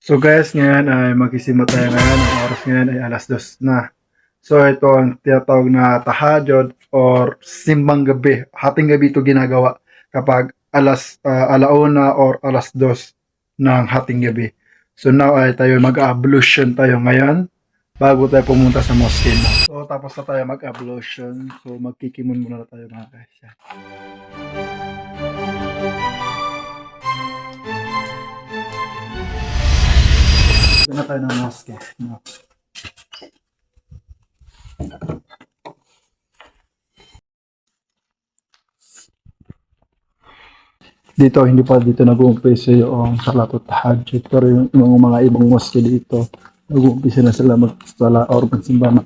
So guys, ngayon ay magsisimba tayo ngayon. Ang oras ngayon ay alas 2 na. So ito ang tinatawag na tahajud or simbang gabi. Hating gabi ito ginagawa kapag alauna or alas 2 ng hating gabi. So now ay tayo mag-ablution tayo ngayon bago tayo pumunta sa mosque na. So tapos na tayo mag-ablution. So magkikimon muna na tayo mga guys. Yan. Ito na tayo ng mosque. No. Dito, hindi pa dito nag-uumpisa yung salatul tahajjud. Pero yung mga ibang mosque dito, nag-uumpisa na sila magsala or magsimba ng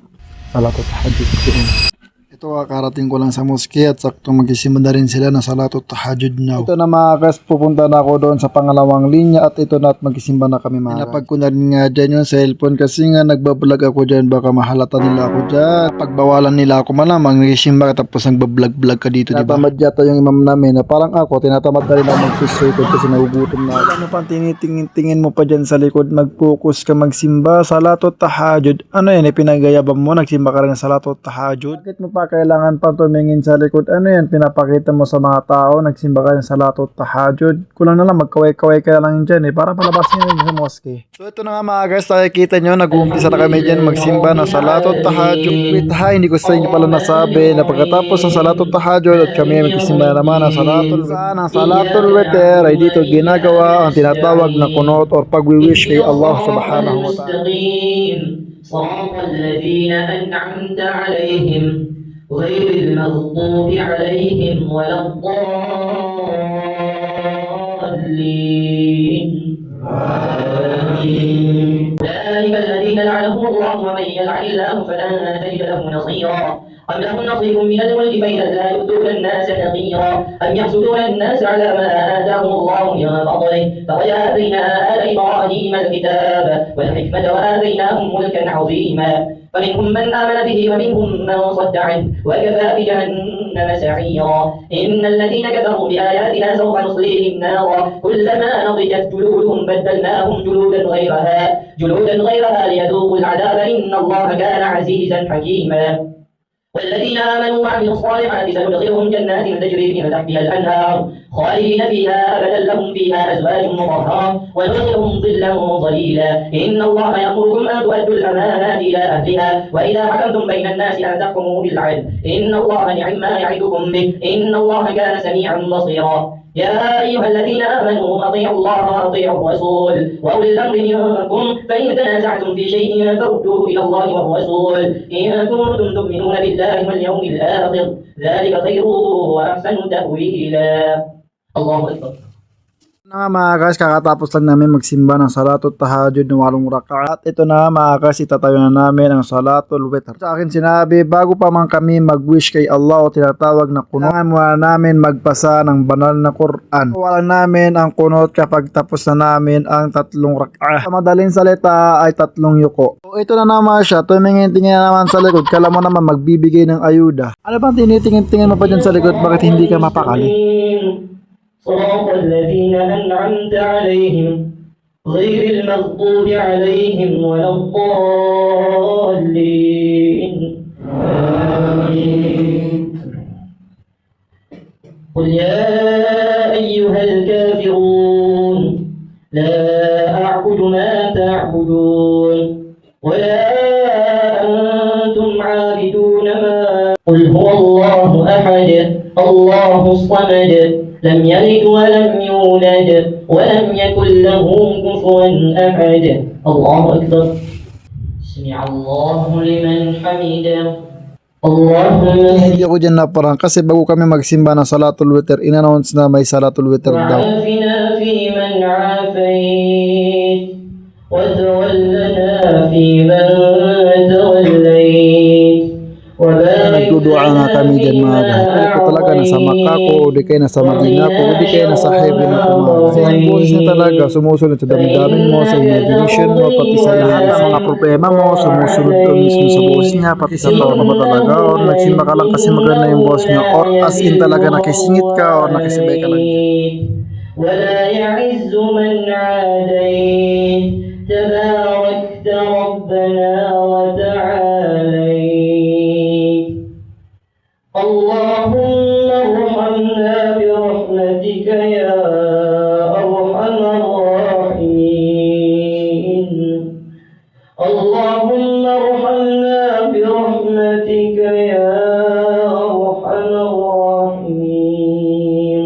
salatul tahajjud. Ito, karating ko lang sa mosque at sakto magsisimba na rin sila ng salatul tahajjud now. Ito na mga guys, pupunta na ako doon sa pangalawang linya at ito na at magsisimba na kami mga guys. Pinapag ko na rin nga dyan yung cellphone kasi nga nagbablog ako dyan, baka mahalata nila ako dyan. Pagbawalan nila ako malamang magsisimba tapos nagbablog-vlog ka dito, diba? Tinatamad yata yung imam namin na parang ako, tinatamad na rin ako mag-record kasi nagugutom na ako. Ano pang tinitingin mo pa dyan sa likod, mag-focus ka magsimba, salatul tahajjud. Ano yan, pinagayabang mo, nagsimba ka rin ng salatul tahajjud. Bakit mo pa kailangan pang tumingin sa likod? Ano yan, pinapakita mo sa mga tao, nagsimba ka ng salatul tahajjud. Kulang na lang, magkaway-kaway ka lang dyan para palabas nyo yun sa mosque. So ito na nga mga guys, nakikita nyo, nag-uumpisa na kami dyan magsimba ng salatul tahajjud. Wait ha, hindi ko sa inyo pala nasabi na pagkatapos ng salatul tahajjud at kami magsimba naman ng salatul witr ay dito ginagawa ang tinatawag na kunot or pagwiwish kay Allah subhanahu wa ta'ala. صراط الذين أنعمت عليهم غير المغضوب عليهم ولا الضالين أولئك الذين لعنهم الله ومن يلعن الله فلن تجد له نصيرا أم لهم نصيب من الملك فإذا لا يؤتون الناس نقيرا أم يحسدون الناس على ما آتاهم الله من فضله فقد آتينا آل إبراهيم الكتاب والحكمة وآتيناهم ملكا عظيما فمنهم من آمن به ومنهم من صد عنه وكفى بجهنم سعيرا إن الذين كفروا بآياتنا سوف نصليهم نارا كلما نضجت جلودهم بدلناهم جلودا غيرها ليذوقوا العذاب إن الله كان عزيزا حكيما والذين آمنوا وعملوا الصالحات سندخلهم جنات تجري من تحتها الأنهار خالدين فيها أبدا لهم فيها أزواج مطهرة وندخلهم ظلا ظليلا إن الله يأمركم أن تؤدوا الأمانات إلى أهلها وإذا حكمتم بين الناس أن تحكموا بالعدل إن الله نعم ما يعظكم به إن الله كان سميعا بصيرا يا أيها الذين آمنوا أطيعوا الله وأطيعوا الرسول وأولي الأمر منكم فإن تنازعتم في شيء فردوه إلى الله والرسول إن كنتم تؤمنون بالله واليوم الآخر ذلك خير وأحسن تأويلا الله أكبر. Na mga guys, kakatapos lang namin magsimba ng salatul tahajjud ng 8 rakaat. Ito na mga guys, itatayo na namin ang salatul witr. Sa akin sinabi, bago pa man kami mag-wish kay Allah o tinatawag na kunot, kailangan muna namin magbasa ng banal na Quran. Walang namin ang kunot kapag tapos na namin ang 3 rakaat. Sa madaling salita ay 3 yuko. So ito na naman siya, tumingin-tingin naman sa likod. Kala mo naman magbibigay ng ayuda. Ano bang tinitingin-tingin mo pa dyan sa likod? Bakit hindi ka mapakali? صراط الذين أنعمت عليهم غير المغضوب عليهم ولا الضالين آمين قل يا أيها الكافرون لا أعبد ما تعبدون ولا أنتم عابدون ما قل هو الله أحد الله الصمد لم يلد ولم يولد ولم يكن له كفوا أحد الله أكبر سمع الله لمن حمده Hindi ako dyan naparang kasi bago kami magsimba ng salatul witr, in-announce na may salatul witr daw. وعافنا فيمن عافيت وتولنا فيمن توليت Nagdudua nga kami dyan mga guys. Kung talaga nasa Makkah ko, o di kayo nasa Madina ko, o di kayo nasa heaven ako mga guys. Kasi ang boses niya talaga, sumusunod sa damdamin mo, sa imagination mo, pati sa mga problema mo, sumusunod ka mismo sa boses niya, pati sa tawa mo talaga, o nagsimba ka lang kasi maganda yung boses niya, or as in talaga nakisingit ka, or nakisabay ka lang dyan. ولا يعز من عاديت تباركت ربنا وتعاليت اللهم ارحمنا برحمتك يا أرحم الراحمين اللهم ارحمنا برحمتك يا أرحم الراحمين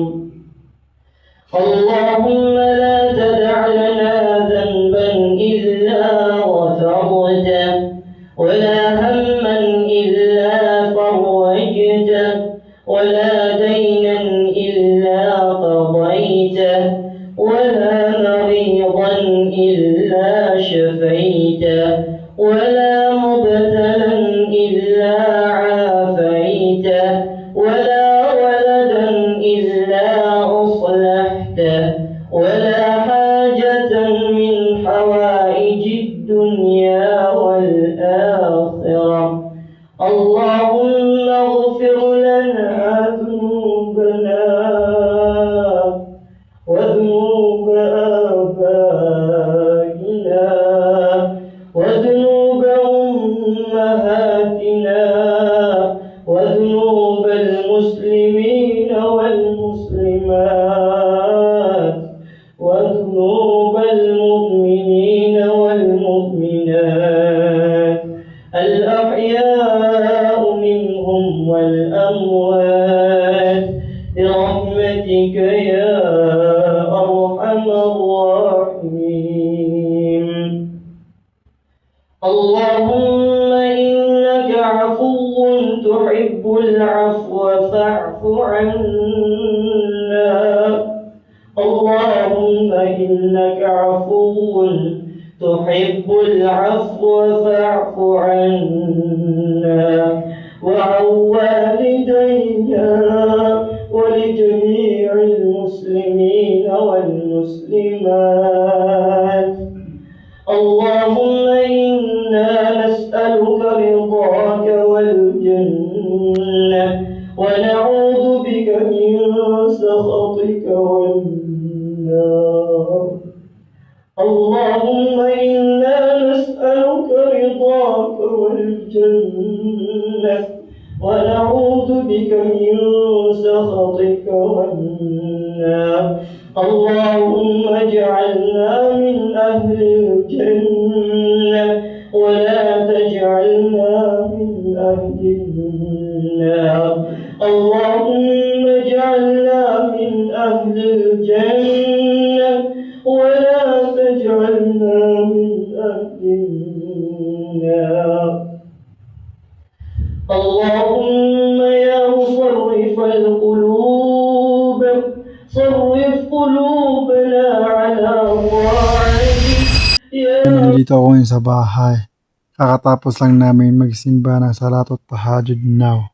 اللهم لا تدع لنا ذنبا إلا غفرته ولا هما إلا فرجته ولا دينا إلا قضيته ولا مريضا إلا شفيته ولا مبتلا إلا عافيته ولا ولدا إلا أصلحته ولا حاجة من حوائج الدنيا والآخرة اللهم اغفر لنا ذنوبنا وذنوب آبائنا وذنوب أمهاتنا وذنوب المسلمين والمسلمات وذنوب المؤمنين والمؤمنات الأحياء منهم والأموات برحمتك يا أرحم الراحمين اللهم إنك عفو تحب العفو فاعف عنا اللهم إنك عفو تحب العفو فاعف عنا وعن والدينا ولجميع المسلمين والمسلمات اللهم إنا نسألك رضاك والجنة ونعوذ بك من سخطك والنار اللهم إنا نسألك رضاك والجنة ونعوذ بك من سخطك والنار اللهم اجعلنا من أهل الجنة ولا تجعلنا من أهل النار اللهم اجعلنا من أهل الجنة ولا تجعلنا من أهل النار اللهم يا مصرف القلوب صرف قلوبنا على طاعتك يا Nandito ako ngayon sa bahay. Kakatapos lang namin magsimba ng Salatul Tahajjud now.